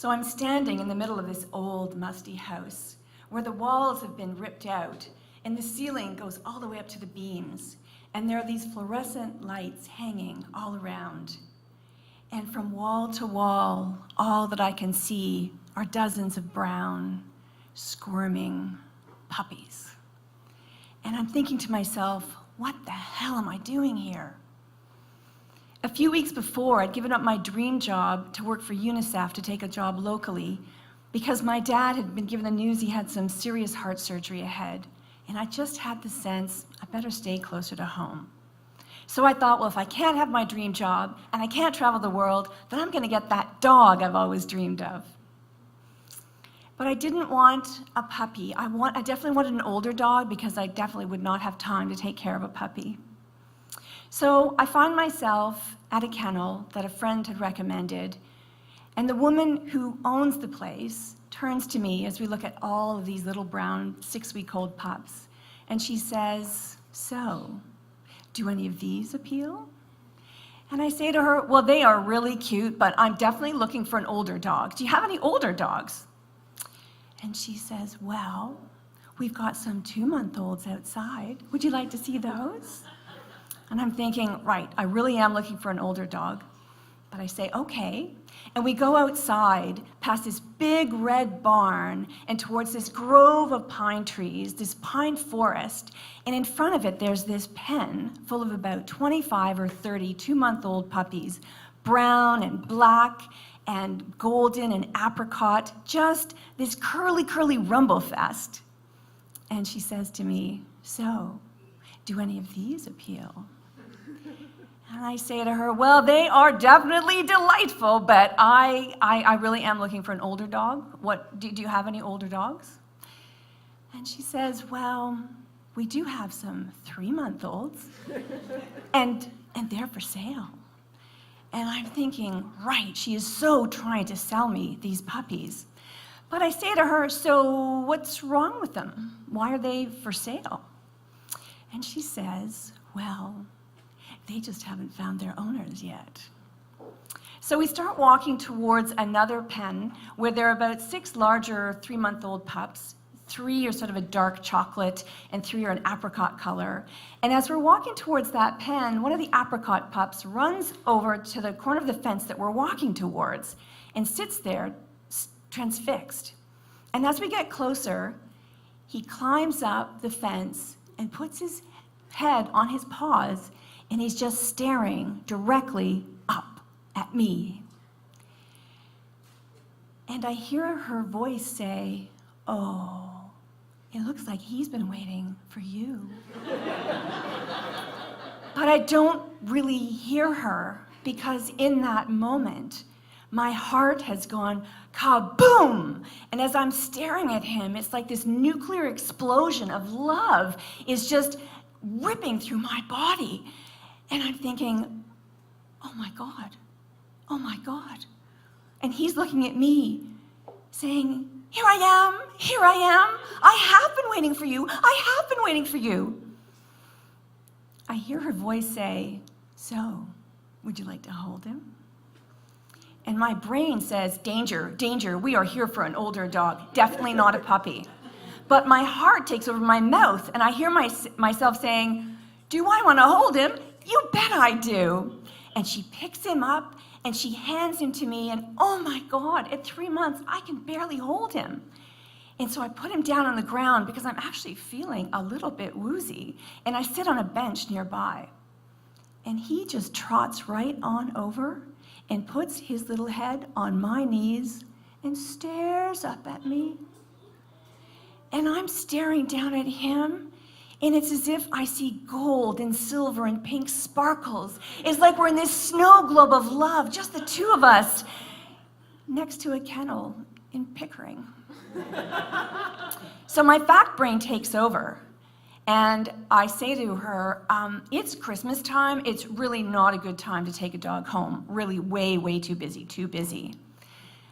So I'm standing in the middle of this old, musty house where the walls have been ripped out and the ceiling goes all the way up to the beams. And there are these fluorescent lights hanging all around. And from wall to wall, all that I can see are dozens of brown, squirming puppies. And I'm thinking to myself, what the hell am I doing here? A few weeks before, I'd given up my dream job to work for UNICEF to take a job locally because my dad had been given the news he had some serious heart surgery ahead. And I just had the sense I better stay closer to home. So I thought, well, if I can't have my dream job and I can't travel the world, then I'm going to get that dog I've always dreamed of. But I didn't want a puppy. I definitely wanted an older dog because I definitely would not have time to take care of a puppy. So I found myself at a kennel that a friend had recommended, and the woman who owns the place turns to me as we look at all of these little brown 6-week-old pups, and she says, "So, do any of these appeal?" And I say to her, "Well, they are really cute, but I'm definitely looking for an older dog. Do you have any older dogs?" And she says, "Well, we've got some 2-month-olds outside. Would you like to see those?" And I'm thinking, right, I really am looking for an older dog. But I say, okay. And we go outside past this big red barn and towards this grove of pine trees, this pine forest. And in front of it, there's this pen full of about 25 or 30 2-month-old puppies, brown and black and golden and apricot, just this curly, curly rumble fest. And she says to me, "So, do any of these appeal?" And I say to her, "Well, they are definitely delightful, but I really am looking for an older dog. Do you have any older dogs?" And she says, "Well, we do have some 3-month-olds, and they're for sale." And I'm thinking, right, she is so trying to sell me these puppies. But I say to her, "So what's wrong with them? Why are they for sale?" And she says, "Well, they just haven't found their owners yet." So we start walking towards another pen where there are about 6 larger 3-month-old pups. 3 are sort of a dark chocolate and 3 are an apricot color. And as we're walking towards that pen, one of the apricot pups runs over to the corner of the fence that we're walking towards and sits there transfixed. And as we get closer, he climbs up the fence and puts his head on his paws, and he's just staring directly up at me. And I hear her voice say, "Oh, it looks like he's been waiting for you." But I don't really hear her because in that moment, my heart has gone kaboom! And as I'm staring at him, it's like this nuclear explosion of love is just ripping through my body. And I'm thinking, oh my God, oh my God. And he's looking at me saying, here I am, I have been waiting for you, I have been waiting for you. I hear her voice say, "So, would you like to hold him?" And my brain says, danger, danger, we are here for an older dog, definitely not a puppy. But my heart takes over my mouth, and I hear myself saying, "Do I want to hold him? You bet I do." And she picks him up, and she hands him to me, and oh my God, at 3 months, I can barely hold him. And so I put him down on the ground because I'm actually feeling a little bit woozy, and I sit on a bench nearby. And he just trots right on over and puts his little head on my knees and stares up at me. And I'm staring down at him, and it's as if I see gold and silver and pink sparkles. It's like we're in this snow globe of love, just the two of us, next to a kennel in Pickering. So my fact brain takes over, and I say to her, it's Christmas time. It's really not a good time to take a dog home. Really way too busy, too busy.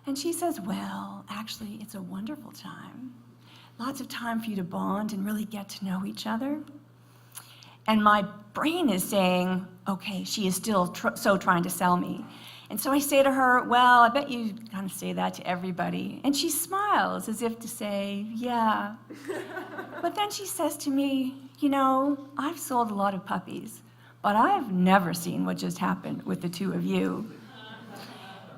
And she says, "Well, actually, it's a wonderful time. Lots of time for you to bond and really get to know each other." And my brain is saying, okay, she is still so trying to sell me. And so I say to her, well, I bet you kind of say that to everybody. And she smiles as if to say, yeah. But then she says to me, you know, I've sold a lot of puppies, but I've never seen what just happened with the two of you.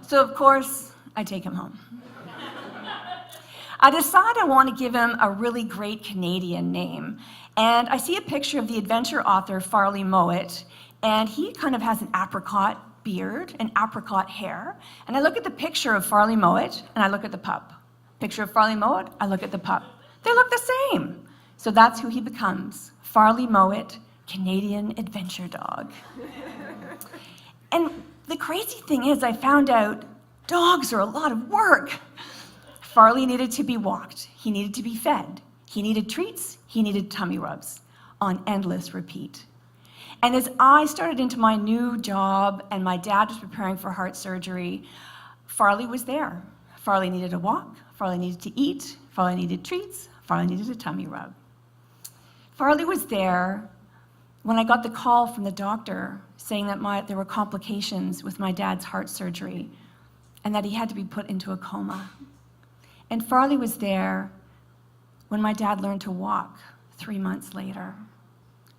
So of course, I take him home. I decide I want to give him a really great Canadian name. And I see a picture of the adventure author Farley Mowat, and he kind of has an apricot beard and apricot hair. And I look at the picture of Farley Mowat, and I look at the pup. Picture of Farley Mowat, I look at the pup. They look the same. So that's who he becomes, Farley Mowat, Canadian adventure dog. And the crazy thing is, I found out dogs are a lot of work. Farley needed to be walked. He needed to be fed. He needed treats. He needed tummy rubs on endless repeat. And as I started into my new job and my dad was preparing for heart surgery, Farley was there. Farley needed a walk. Farley needed to eat. Farley needed treats. Farley needed a tummy rub. Farley was there when I got the call from the doctor saying that there were complications with my dad's heart surgery and that he had to be put into a coma. And Farley was there when my dad learned to walk 3 months later.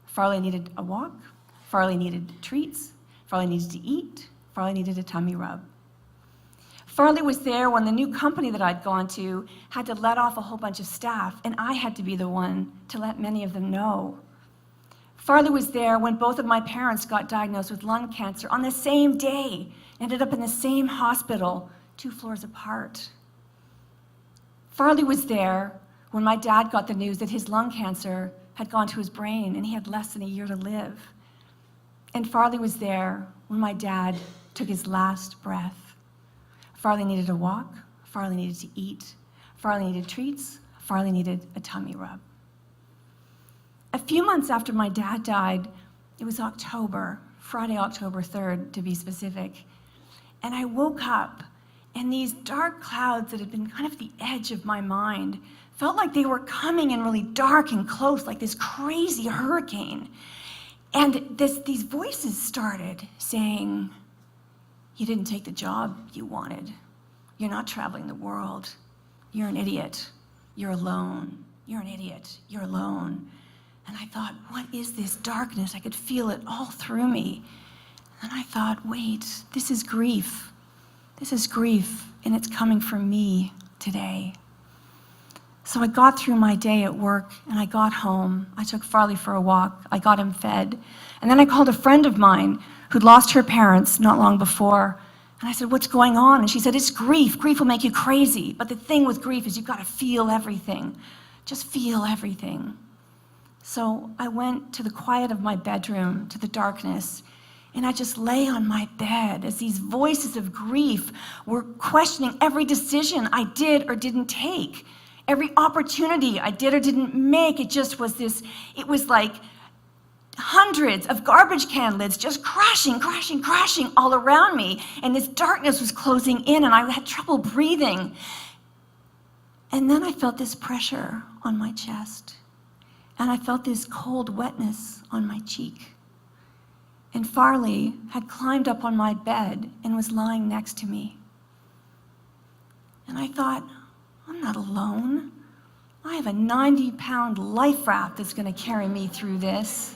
Farley needed a walk. Farley needed treats. Farley needed to eat. Farley needed a tummy rub. Farley was there when the new company that I'd gone to had to let off a whole bunch of staff, and I had to be the one to let many of them know. Farley was there when both of my parents got diagnosed with lung cancer on the same day, ended up in the same hospital, 2 floors apart. Farley was there when my dad got the news that his lung cancer had gone to his brain and he had less than a year to live. And Farley was there when my dad took his last breath. Farley needed a walk. Farley needed to eat. Farley needed treats. Farley needed a tummy rub. A few months after my dad died, it was October, Friday, October 3rd, to be specific, and I woke up, and these dark clouds that had been kind of the edge of my mind felt like they were coming in really dark and close, like this crazy hurricane. And these voices started saying, you didn't take the job you wanted. You're not traveling the world. You're an idiot. You're alone. You're an idiot. You're alone. And I thought, what is this darkness? I could feel it all through me. And I thought, wait, this is grief. This is grief, and it's coming from me today. So I got through my day at work, and I got home. I took Farley for a walk. I got him fed. And then I called a friend of mine who'd lost her parents not long before. And I said, what's going on? And she said, it's grief. Grief will make you crazy. But the thing with grief is you've got to feel everything. Just feel everything. So I went to the quiet of my bedroom, to the darkness, and I just lay on my bed as these voices of grief were questioning every decision I did or didn't take, every opportunity I did or didn't make. It just was this, it was like hundreds of garbage can lids just crashing, crashing, crashing all around me. And this darkness was closing in and I had trouble breathing. And then I felt this pressure on my chest. And I felt this cold wetness on my cheek. And Farley had climbed up on my bed and was lying next to me. And I thought, I'm not alone. I have a 90-pound life raft that's going to carry me through this.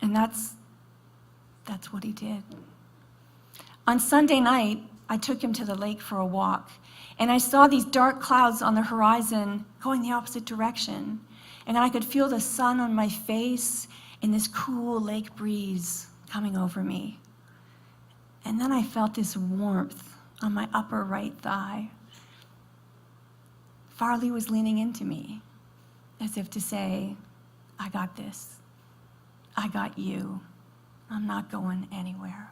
And that's what he did. On Sunday night, I took him to the lake for a walk, and I saw these dark clouds on the horizon going the opposite direction. And I could feel the sun on my face and this cool lake breeze coming over me. And then I felt this warmth on my upper right thigh. Farley was leaning into me, as if to say, I got this. I got you. I'm not going anywhere.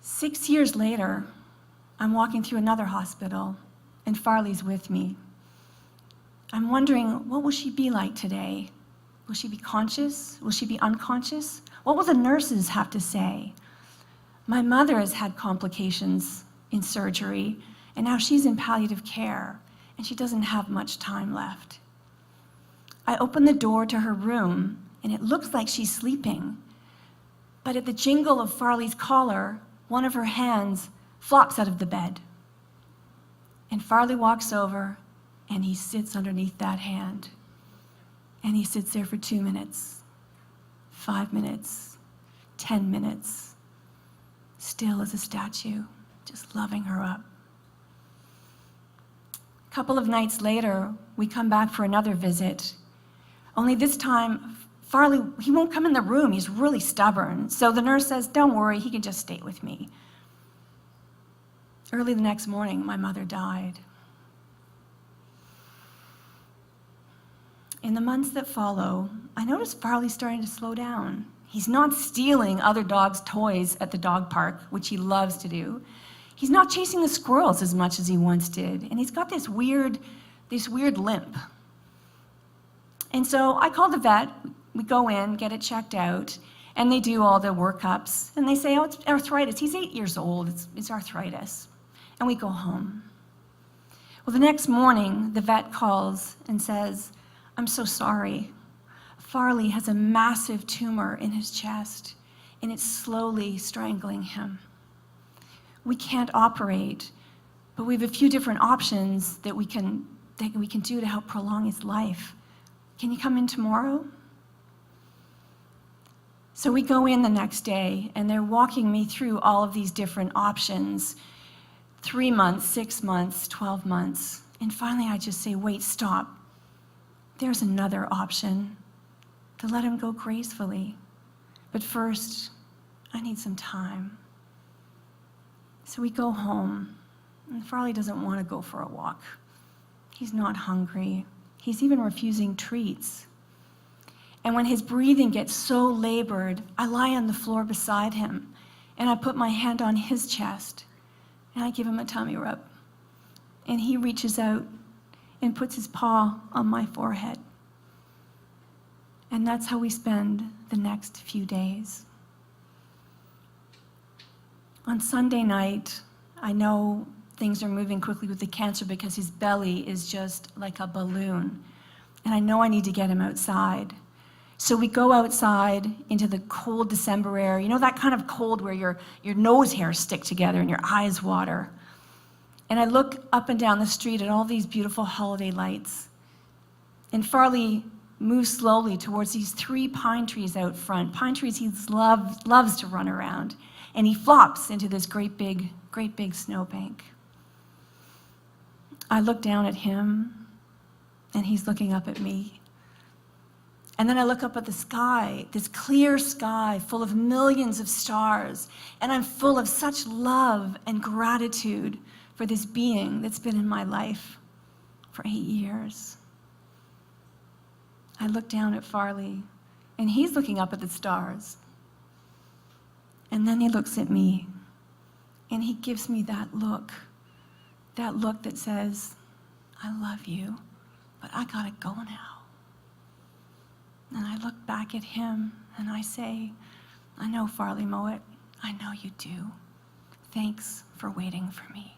6 years later, I'm walking through another hospital, and Farley's with me. I'm wondering, what will she be like today? Will she be conscious? Will she be unconscious? What will the nurses have to say? My mother has had complications in surgery, and now she's in palliative care, and she doesn't have much time left. I open the door to her room, and it looks like she's sleeping, But at the jingle of Farley's collar, one of her hands flops out of the bed. And Farley walks over, and he sits underneath that hand. And he sits there for 2 minutes, 5 minutes, 10 minutes, still as a statue, just loving her up. A couple of nights later, we come back for another visit. Only this time, Farley, he won't come in the room. He's really stubborn. So the nurse says, don't worry, he can just stay with me. Early the next morning, my mother died. In the months that follow, I noticed Farley starting to slow down. He's not stealing other dogs' toys at the dog park, which he loves to do. He's not chasing the squirrels as much as he once did. And he's got this weird limp. And so I call the vet. We go in, get it checked out, and they do all the workups. And they say, oh, it's arthritis. He's 8 years old. It's arthritis. And we go home. Well, the next morning, the vet calls and says, I'm so sorry. Farley has a massive tumor in his chest, and it's slowly strangling him. We can't operate, but we have a few different options that we can do to help prolong his life. Can you come in tomorrow? So we go in the next day, and they're walking me through all of these different options, 3 months, 6 months, 12 months. And finally, I just say, wait, stop. There's another option, to let him go gracefully. But first, I need some time. So we go home, and Farley doesn't want to go for a walk. He's not hungry. He's even refusing treats. And when his breathing gets so labored, I lie on the floor beside him, and I put my hand on his chest, and I give him a tummy rub. And he reaches out and puts his paw on my forehead. And that's how we spend the next few days. On Sunday night, I know things are moving quickly with the cancer because his belly is just like a balloon. And I know I need to get him outside. So we go outside into the cold December air. You know that kind of cold where your nose hairs stick together and your eyes water. And I look up and down the street at all these beautiful holiday lights. And Farley moves slowly towards these 3 pine trees out front, pine trees he loves to run around. And he flops into this great big snowbank. I look down at him, and he's looking up at me. And then I look up at the sky, this clear sky full of millions of stars, and I'm full of such love and gratitude for this being that's been in my life for 8 years. I look down at Farley, and he's looking up at the stars. And then he looks at me, and he gives me that look that says, I love you, but I gotta go now. And I look back at him, and I say, I know, Farley Mowat, I know you do. Thanks for waiting for me.